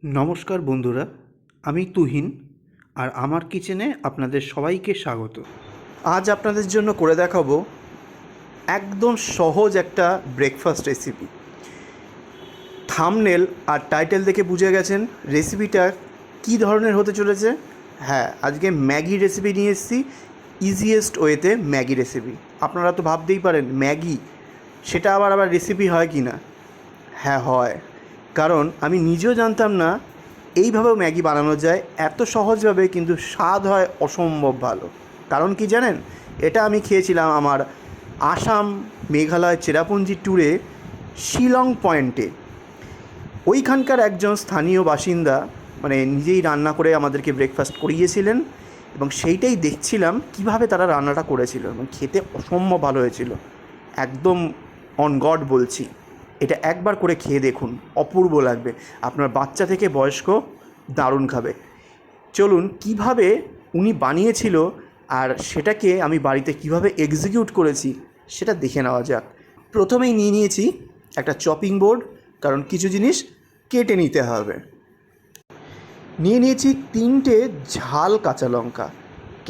নমস্কার বন্ধুরা, আমি তুহিন আর আমার কিচেনে আপনাদের সবাইকে স্বাগত। আজ আপনাদের জন্য করে দেখাবো একদম সহজ একটা ব্রেকফাস্ট রেসিপি। থাম্বনেল আর টাইটেল দেখে বুঝে গেছেন রেসিপিটা কী ধরনের হতে চলেছে। হ্যাঁ, আজকে ম্যাগি রেসিপি নিয়ে এসেছি, ইজিয়েস্ট ওয়েতে ম্যাগি রেসিপি। আপনারা তো ভাবতেই পারেন ম্যাগি সেটা আবার রেসিপি হয় কি না। হ্যাঁ হয়, কারণ আমি নিজেও জানতাম না এইভাবেও ম্যাগি বানানো যায় এত সহজভাবে, কিন্তু স্বাদ হয় অসম্ভব ভালো। কারণ কি জানেন, এটা আমি খেয়েছিলাম আমার আসাম মেঘালয় চেরাপুঞ্জি ট্যুরে শিলং পয়েন্টে। ওইখানকার একজন স্থানীয় বাসিন্দা নিজেই রান্না করে আমাদেরকে ব্রেকফাস্ট করিয়েছিলেন, এবং সেইটাই দেখছিলাম কিভাবে তারা রান্নাটা করেছিল, এবং খেতে অসম্ভব ভালো হয়েছিল। একদম অন গড বলছি, এটা একবার করে খেয়ে দেখুন, অপূর্ব লাগবে। আপনার বাচ্চা থেকে বয়স্ক দারুণ খাবে। চলুন কিভাবে উনি বানিয়েছিল আর সেটাকে আমি বাড়িতে কিভাবে এক্সিকিউট করেছি সেটা দেখে নেওয়া যাক। প্রথমেই নিয়ে নিয়েছি একটা চপিং বোর্ড, কারণ কিছু জিনিস কেটে নিতে হবে। নিয়ে নিয়েছি 3টে ঝাল কাঁচা লঙ্কা।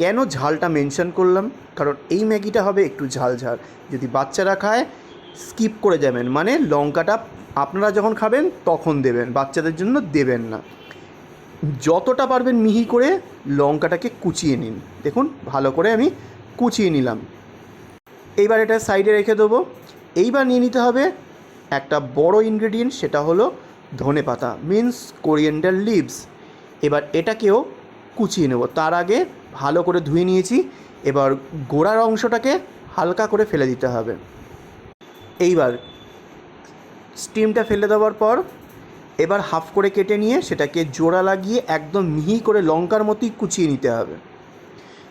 কেন ঝালটা মেনশন করলাম, কারণ এই ম্যাগিটা হবে একটু ঝাল ঝাল। যদি বাচ্চারা খায় স্কিপ করে যাবেন, লঙ্কাটা আপনারা যখন খাবেন তখন দেবেন, বাচ্চাদের জন্য দেবেন না। যতটা পারবেন মিহি করে লঙ্কাটাকে কুচিয়ে নিন। দেখুন ভালো করে আমি কুচিয়ে নিলাম। এইবার এটা সাইডে রেখে দেবো। এইবার নিয়ে নিতে হবে একটা বড় ইনগ্রেডিয়েন্ট, সেটা হলো ধনেপাতা, মিন্স কোরিয়েন্ডার লিভস। এবার এটাকেও কুচিয়ে নেব। তার আগে ভালো করে ধুয়ে নিয়েছি। এবার গোড়ার অংশটাকে হালকা করে ফেলে দিতে হবে। এইবার স্টিমটা ফেলে দেওয়ার পর এবার হাফ করে কেটে নিয়ে সেটাকে জোড়া লাগিয়ে একদম মিহি করে লঙ্কার মতোই কুচিয়ে নিতে হবে।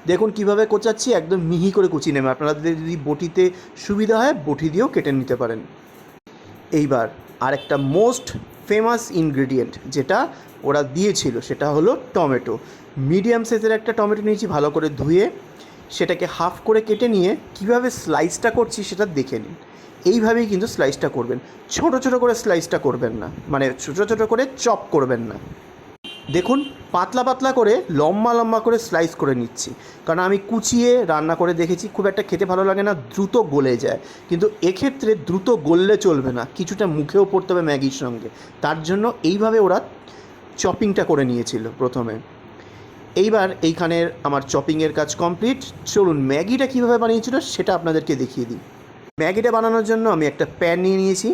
দেখুন কিভাবে কোচাচ্ছি, একদম মিহি করে কুচিয়ে নেবে। আপনাদের যদি বটিতে সুবিধা হয় বটি দিয়েও কেটে নিতে পারেন। এইবার আরেকটা মোস্ট ফেমাস ইনগ্রেডিয়েন্ট যেটা ওরা দিয়েছিল সেটা হলো টমেটো। মিডিয়াম সাইজের একটা টমেটো নিয়েছি, ভালো করে ধুয়ে সেটাকে হাফ করে কেটে নিয়ে কিভাবে স্লাইসটা করছি সেটা দেখে নিন। এইভাবেই কিন্তু স্লাইসটা করবেন, ছোট ছোট করে স্লাইসটা করবেন না, ছোট ছোট করে চপ করবেন না। দেখুন পাতলা পাতলা করে লম্বা লম্বা করে স্লাইস করে নিচ্ছি, কারণ আমি কুচিয়ে রান্না করে দেখেছি খুব একটা খেতে ভালো লাগে না, দ্রুত গলে যায়। কিন্তু এক্ষেত্রে দ্রুত গললে চলবে না, কিছুটা মুখেও পড়তে হবে ম্যাগির সঙ্গে। তার জন্য এইভাবে ওরা চপিংটা করে নিয়েছিল প্রথমে। এইবার এইখানের আমার চপিংয়ের কাজ কমপ্লিট। চলুন ম্যাগিটা কীভাবে বানিয়েছিল সেটা আপনাদেরকে দেখিয়ে দিই। ম্যাগিটা বানানোর জন্য আমি একটা প্যান নিয়ে নিয়েছি।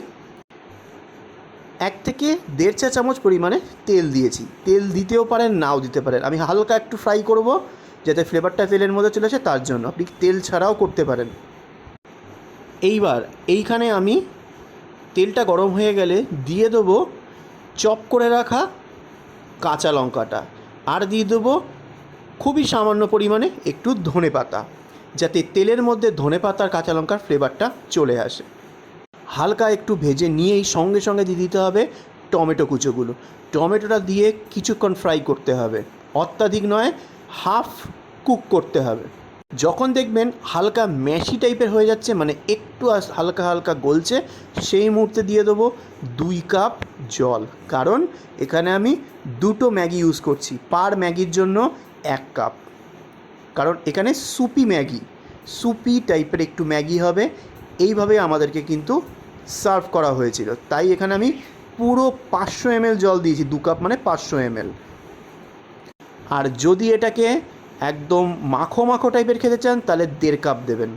1 থেকে 1.5 চা চামচ পরিমাণে তেল দিয়েছি। তেল দিতেও পারেন, নাও দিতে পারেন। আমি হালকা একটু ফ্রাই করব যাতে ফ্লেভারটা তেলের মধ্যে চলে আসে, তার জন্য আপনি তেল ছাড়াও করতে পারেন। এইবার এইখানে আমি তেলটা গরম হয়ে গেলে দিয়ে দেবো চপ করে রাখা কাঁচা লঙ্কাটা, আর দিয়ে দেবো খুবই সামান্য পরিমাণে একটু ধনেপাতা, যাতে তেলের মধ্যে ধনেপাতার কাঁচা লঙ্কার ফ্লেভারটা চলে আসে। হালকা একটু ভেজে নিয়েই সঙ্গে সঙ্গে দিয়ে দিতে হবে টমেটো কুচোগুলো। টমেটোটা দিয়ে কিছুক্ষণ ফ্রাই করতে হবে, অত্যাধিক নয়, হাফ কুক করতে হবে। যখন দেখবেন হালকা ম্যাশি টাইপের হয়ে যাচ্ছে, একটু হালকা হালকা গলছে, সেই মুহূর্তে দিয়ে দেবো 2 কাপ জল। কারণ এখানে আমি 2টো ম্যাগি ইউজ করছি, পার ম্যাগির জন্য 1 কাপ। কারণ এখানে সুপি টাইপের একটু ম্যাগি হবে। এইভাবে আমাদেরকে কিন্তু সার্ভ করা হয়েছিল, তাই এখানে আমি পুরো 500 ml জল দিয়েছি। 2 কাপ 500 ml। আর যদি এটাকে একদম মাখো মাখো টাইপের খেতে চান তাহলে 1.5 কাপ দেবেন।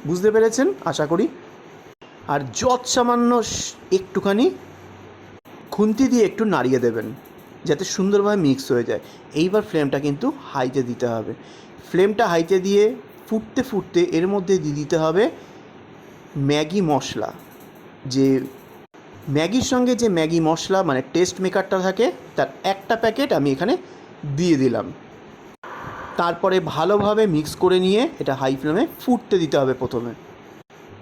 বুঝতে পেরেছেন আশা করি। আর সামান্য একটুখানি খুন্তি দিয়ে একটু নাড়িয়ে দেবেন যাতে সুন্দরভাবে মিক্স হয়ে যায়। এইবার ফ্লেমটা কিন্তু হাইতে দিতে হবে। ফ্লেমটা হাইতে দিয়ে ফুটতে ফুটতে এর মধ্যে দিয়ে দিতে হবে ম্যাগি মশলা। যে ম্যাগির সঙ্গে যে ম্যাগি মশলা টেস্ট মেকারটা থাকে, তার একটা প্যাকেট আমি এখানে দিয়ে দিলাম। তারপরে ভালোভাবে মিক্স করে নিয়ে এটা হাই ফ্লেমে ফুটতে দিতে হবে প্রথমে।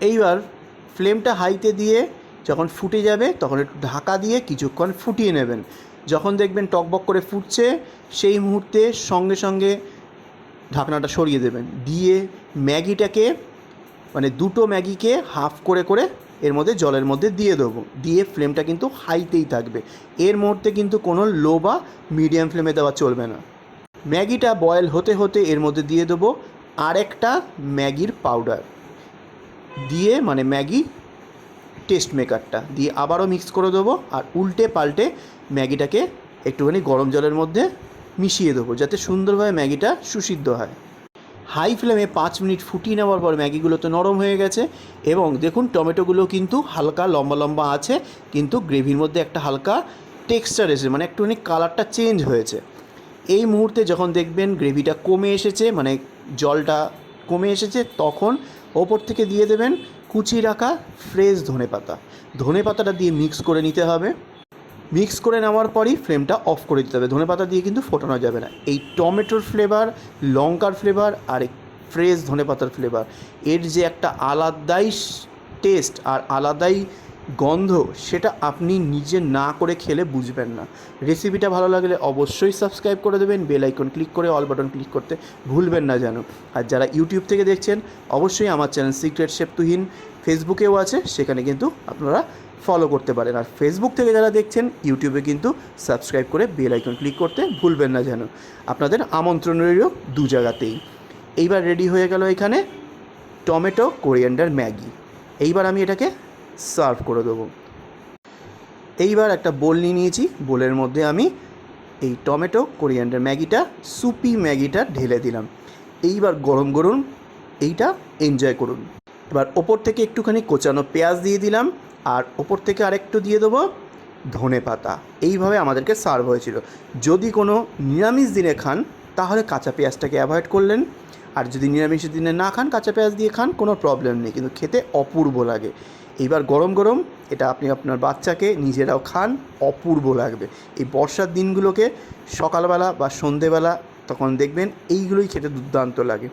এইবার ফ্লেমটা হাইতে দিয়ে যখন ফুটে যাবে তখন একটু ঢাকা দিয়ে কিছুক্ষণ ফুটিয়ে নেবেন। যখন দেখবেন টকবক করে ফুটছে সেই মুহূর্তে সঙ্গে সঙ্গে ঢাকনাটা সরিয়ে দেবেন। দিয়ে ম্যাগিটাকে 2টো ম্যাগিকে হাফ করে করে এর মধ্যে জলের মধ্যে দিয়ে দেবো, দিয়ে ফ্লেমটা কিন্তু হাইতেই থাকবে। এর মধ্যে কিন্তু কোনো লো বা মিডিয়াম ফ্লেমে দেওয়া চলবে না। ম্যাগিটা বয়েল হতে হতে এর মধ্যে দিয়ে দেবো আরেকটা ম্যাগির পাউডার দিয়ে, মানে ম্যাগি টেস্ট মেকারটা দিয়ে আবারও মিক্স করে দেবো। আর উল্টে পাল্টে ম্যাগিটাকে একটুখানি গরম জলের মধ্যে মিশিয়ে দেবো, যাতে সুন্দরভাবে ম্যাগিটা সুসিদ্ধ হয়। হাই ফ্লেমে 5 মিনিট ফুটিয়ে নেওয়ার পর ম্যাগিগুলো তো নরম হয়ে গেছে, এবং দেখুন টমেটোগুলো কিন্তু হালকা লম্বা লম্বা আছে, কিন্তু গ্রেভির মধ্যে একটা হালকা টেক্সচার এসেছে, মানে একটুখানি কালারটা চেঞ্জ হয়েছে। এই মুহূর্তে যখন দেখবেন গ্রেভিটা কমে এসেছে, মানে জলটা কমে এসেছে, তখন ওপর থেকে দিয়ে দেবেন কুচিয়ে রাখা ফ্রেশ ধনেপাতাটা দিয়ে মিক্স করে নিতে হবে। মিক্স করে নেওয়ার পরই ফ্লেমটা অফ করে দিতে হবে। ধনেপাতা দিয়ে কিন্তু ফোটানো যাবে না। এই টমেটোর ফ্লেভার, লঙ্কার ফ্লেভার আর ফ্রেশ ধনেপাতার ফ্লেভার, এর যে একটা আলাদাই টেস্ট আর আলাদাই গন্ধ, সেটা আপনি নিজে না করে খেলে বুঝবেন না। রেসিপিটা ভালো লাগলে অবশ্যই সাবস্ক্রাইব করে দেবেন, বেল আইকন ক্লিক করে অল বাটন ক্লিক করতে ভুলবেন না যেন। আর যারা ইউটিউব থেকে দেখছেন, অবশ্যই আমার চ্যানেল সিক্রেট শেফ তুহিন ফেসবুকেও আছে, সেখানে কিন্তু আপনারা ফলো করতে পারেন। আর ফেসবুক থেকে যারা দেখছেন, ইউটিউবে কিন্তু সাবস্ক্রাইব করে বেল আইকন ক্লিক করতে ভুলবেন না যেন। আপনাদের আমন্ত্রণ রইল দু জায়গাতেই। এইবার রেডি হয়ে গেল এখানে টমেটো কোরিয়ান্ডার ম্যাগি। এইবার আমি এটাকে সার্ভ করে দেবো। এইবার একটা বোল নিয়ে নিয়েছি, বোলের মধ্যে আমি এই টমেটো কোরিয়ান্ডার ম্যাগিটা, সুপি ম্যাগিটা ঢেলে দিলাম। এইবার গরম গরম এইটা এনজয় করুন। এবার ওপর থেকে একটুখানি কোচানো পেঁয়াজ দিয়ে দিলাম, আর ওপর থেকে আরেকটু দিয়ে দেবো ধনেপাতা। এইভাবে আমাদেরকে সার্ভ হয়েছিল। যদি কোনো নিরামিষ দিনে খান, তাহলে কাঁচা পেঁয়াজটাকে অ্যাভয়েড করলেন, আর যদি নিরামিষ দিনে না খান, কাঁচা পেঁয়াজ দিয়ে খান, কোনো প্রবলেম নেই, কিন্তু খেতে অপূর্ব লাগে। এইবার গরম গরম এটা আপনি আপনার বাচ্চাকে, নিজেরাও খান, অপূর্ব লাগবে। এই বর্ষার দিনগুলোকে সকালবেলা বা সন্ধেবেলা তখন দেখবেন এইগুলোই খেতে দুর্দান্ত লাগে।